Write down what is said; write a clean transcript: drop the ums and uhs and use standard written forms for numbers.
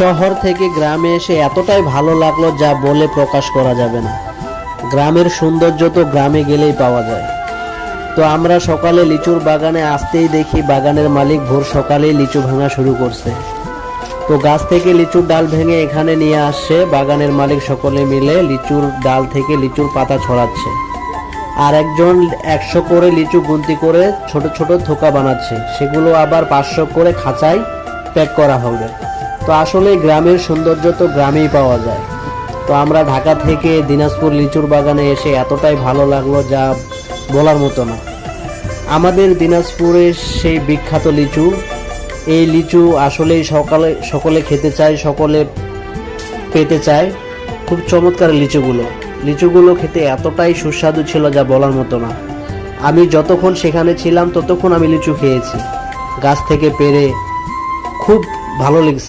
শহর থেকে গ্রামে এসে এতটাই ভালো লাগলো যা বলে প্রকাশ করা যাবে না। গ্রামের সৌন্দর্য তো গ্রামে গেলেই পাওয়া যায়। তো আমরা সকালে লিচুর বাগানে আসতেই দেখি বাগানের মালিক ভোর সকালেই লিচু ভাঙা শুরু করছে। তো গাছ থেকে লিচুর ডাল ভেঙে এখানে নিয়ে আসছে। বাগানের মালিক সকলে মিলে লিচুর ডাল থেকে লিচুর পাতা ছড়াচ্ছে, আর একজন 100 করে লিচু গুনতি করে ছোট ছোট থোকা বানাচ্ছে, সেগুলো আবার 500 করে খাঁচায় প্যাক করা হবে। তো আসলে গ্রামের সৌন্দর্য তো গ্রামেই পাওয়া যায়। তো আমরা ঢাকা থেকে দিনাজপুর লিচুর বাগানে এসে এতটাই ভালো লাগলো যা বলার মতো না। আমাদের দিনাজপুরের সেই বিখ্যাত লিচু, এই লিচু আসলেই সকলে খেতে চায়, সকলে পেতে চায়। খুব চমৎকার লিচুগুলো খেতে এতটাই সুস্বাদু ছিল যা বলার মতো না। আমি যতক্ষণ সেখানে ছিলাম ততক্ষণ আমি লিচু খেয়েছি, গাছ থেকে পেড়ে খুব ভালো লেগেছে।